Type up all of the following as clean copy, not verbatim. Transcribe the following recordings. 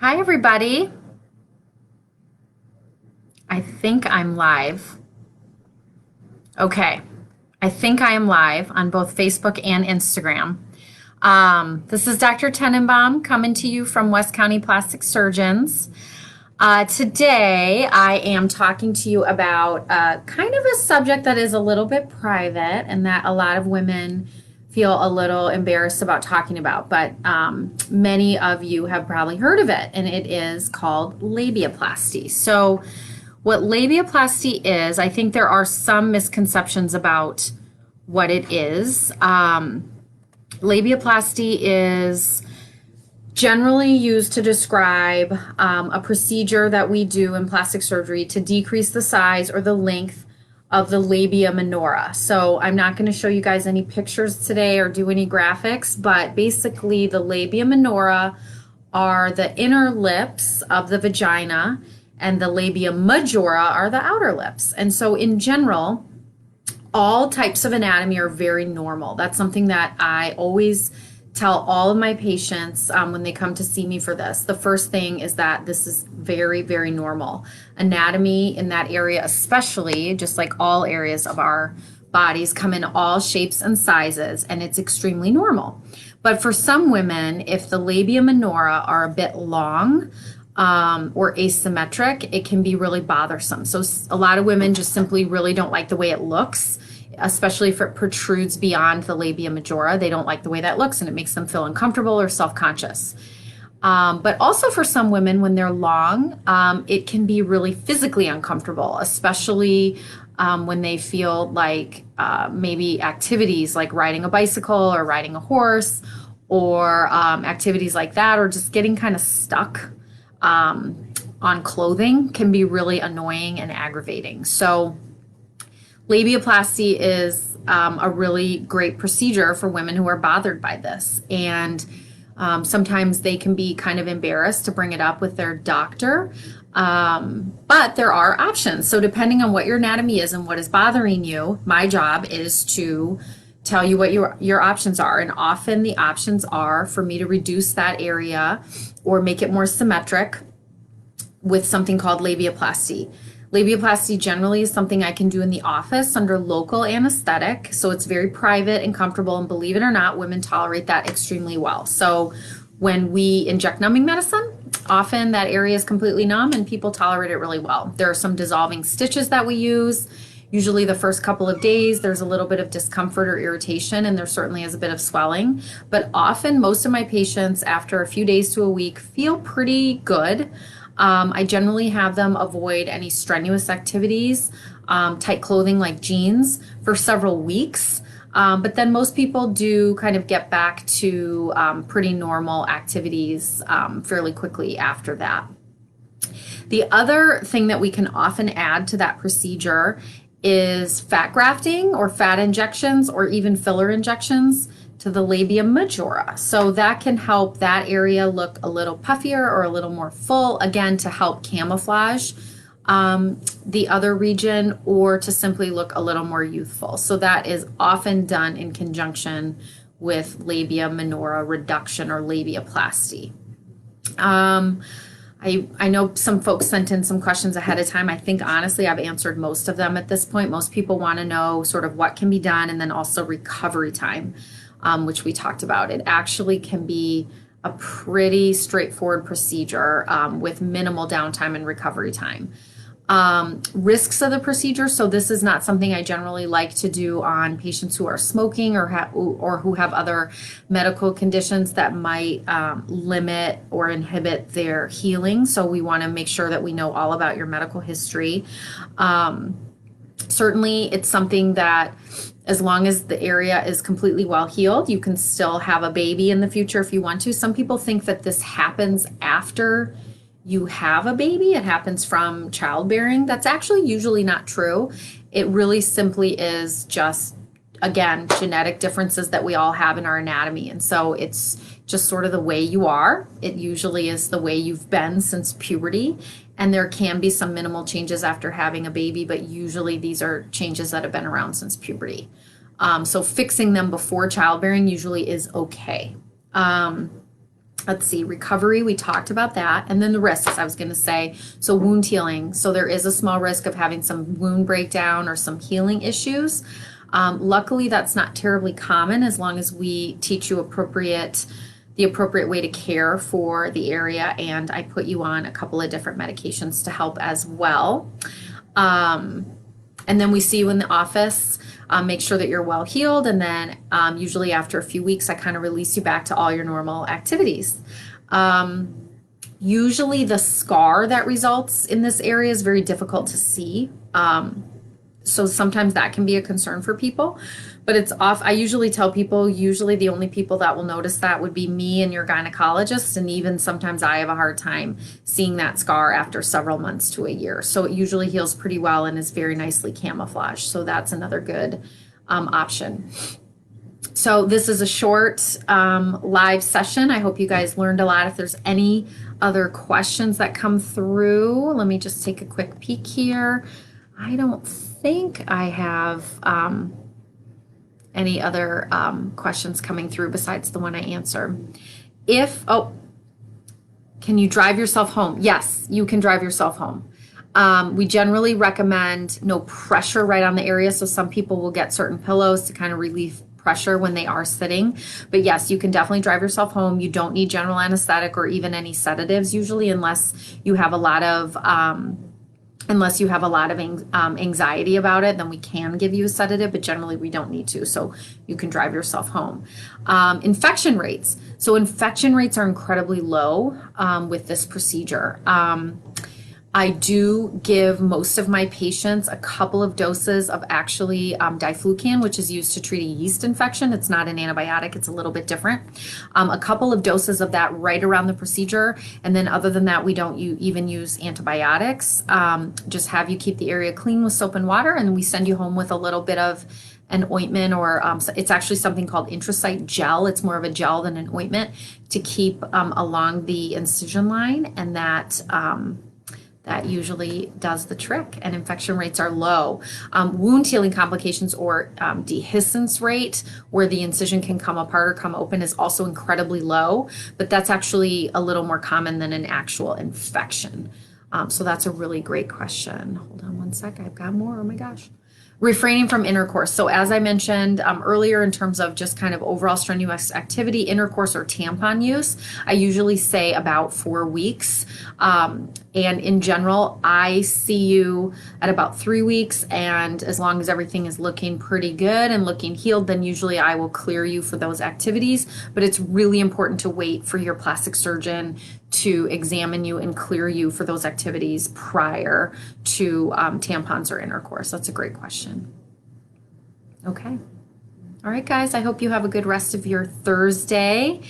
Hi, everybody. I think I'm live. Okay. I think I am live on both Facebook and Instagram. This is Dr. Tenenbaum coming to you from West County Plastic Surgeons. Today, I am talking to you about kind of a subject that is a little bit private and that a lot of women feel a little embarrassed about talking about, but many of you have probably heard of it, and it is called labiaplasty. So, what labiaplasty is, I think there are some misconceptions about what it is. Labiaplasty is generally used to describe a procedure that we do in plastic surgery to decrease the size or the length of the labia minora. So I'm not going to show you guys any pictures today or do any graphics, but basically the labia minora are the inner lips of the vagina and the labia majora are the outer lips. And so in general, all types of anatomy are very normal. That's something that I always tell all of my patients when they come to see me for this. The first thing is that this is very, very normal. Anatomy in that area, especially, just like all areas of our bodies, come in all shapes and sizes, and it's extremely normal. But for some women, if the labia minora are a bit long, or asymmetric, it can be really bothersome. So a lot of women just simply really don't like the way it looks, especially if it protrudes beyond the labia majora. They don't like the way that looks and it makes them feel uncomfortable or self-conscious. But also for some women, when they're long, it can be really physically uncomfortable, especially when they feel like maybe activities like riding a bicycle or riding a horse or activities like that, or just getting kind of stuck on clothing can be really annoying and aggravating. So labiaplasty is a really great procedure for women who are bothered by this. And sometimes they can be kind of embarrassed to bring it up with their doctor. But there are options. So depending on what your anatomy is and what is bothering you, my job is to tell you what your options are. And often the options are for me to reduce that area or make it more symmetric with something called labiaplasty. Labiaplasty generally is something I can do in the office under local anesthetic. So it's very private and comfortable. And believe it or not, women tolerate that extremely well. So when we inject numbing medicine, often that area is completely numb and people tolerate it really well. There are some dissolving stitches that we use. Usually the first couple of days, there's a little bit of discomfort or irritation, and there certainly is a bit of swelling. But often, most of my patients, after a few days to a week, feel pretty good. I generally have them avoid any strenuous activities, tight clothing like jeans, for several weeks. But then most people do kind of get back to pretty normal activities fairly quickly after that. The other thing that we can often add to that procedure is fat grafting or fat injections or even filler injections to the labia majora. So that can help that area look a little puffier or a little more full, again, to help camouflage the other region or to simply look a little more youthful. So that is often done in conjunction with labia minora reduction or labiaplasty. I know some folks sent in some questions ahead of time. I think honestly I've answered most of them at this point. Most people want to know sort of what can be done and then also recovery time, which we talked about. It actually can be a pretty straightforward procedure with minimal downtime and recovery time. Risks of the procedure. So this is not something I generally like to do on patients who are smoking or who have other medical conditions that might limit or inhibit their healing. So we want to make sure that we know all about your medical history. Certainly, it's something that as long as the area is completely well healed, you can still have a baby in the future if you want to. Some people think that this happens after you have a baby. It happens from childbearing. That's actually usually not true. It really simply is just, again, genetic differences that we all have in our anatomy. And so it's just sort of the way you are. It usually is the way you've been since puberty. And there can be some minimal changes after having a baby, but usually these are changes that have been around since puberty. So fixing them before childbearing usually is okay. Let's see, recovery, we talked about that. And then the risks, I was going to say. So, wound healing. So, there is a small risk of having some wound breakdown or some healing issues. Luckily, that's not terribly common as long as we teach you the appropriate way to care for the area. And I put you on a couple of different medications to help as well. And then we see you in the office, make sure that you're well healed. And then usually after a few weeks, I kind of release you back to all your normal activities. Usually the scar that results in this area is very difficult to see. So sometimes that can be a concern for people, but it's off. I usually tell people, usually the only people that will notice that would be me and your gynecologist. And even sometimes I have a hard time seeing that scar after several months to a year. So it usually heals pretty well and is very nicely camouflaged. So that's another good option. So this is a short live session. I hope you guys learned a lot. If there's any other questions that come through, let me just take a quick peek here. I don't think I have any other questions coming through besides the one I answer. Can you drive yourself home? Yes, you can drive yourself home. We generally recommend no pressure right on the area. So some people will get certain pillows to kind of relieve pressure when they are sitting. But yes, you can definitely drive yourself home. You don't need general anesthetic or even any sedatives usually unless you have a lot of anxiety about it, then we can give you a sedative, but generally we don't need to. So you can drive yourself home. Infection rates. So infection rates are incredibly low with this procedure. I do give most of my patients a couple of doses of actually diflucan, which is used to treat a yeast infection. It's not an antibiotic. It's a little bit different. A couple of doses of that right around the procedure. And then other than that, we don't even use antibiotics. Just have you keep the area clean with soap and water. And we send you home with a little bit of an ointment or it's actually something called intrasite gel. It's more of a gel than an ointment to keep along the incision line. And that usually does the trick, and infection rates are low. Wound healing complications or dehiscence rate, where the incision can come apart or come open, is also incredibly low, but that's actually a little more common than an actual infection. So that's a really great question. Hold on one sec, I've got more, oh my gosh. Refraining from intercourse. So as I mentioned earlier, in terms of just kind of overall strenuous activity, intercourse or tampon use, I usually say about 4 weeks. And in general, I see you at about 3 weeks. And as long as everything is looking pretty good and looking healed, then usually I will clear you for those activities. But it's really important to wait for your plastic surgeon to examine you and clear you for those activities prior to tampons or intercourse. That's a great question. Okay. All right, guys, I hope you have a good rest of your Thursday,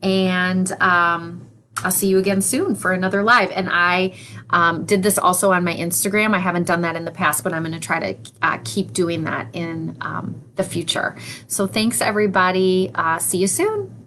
and I'll see you again soon for another live. And I did this also on my Instagram. I haven't done that in the past, but I'm going to try to keep doing that in the future. So thanks, everybody. See you soon.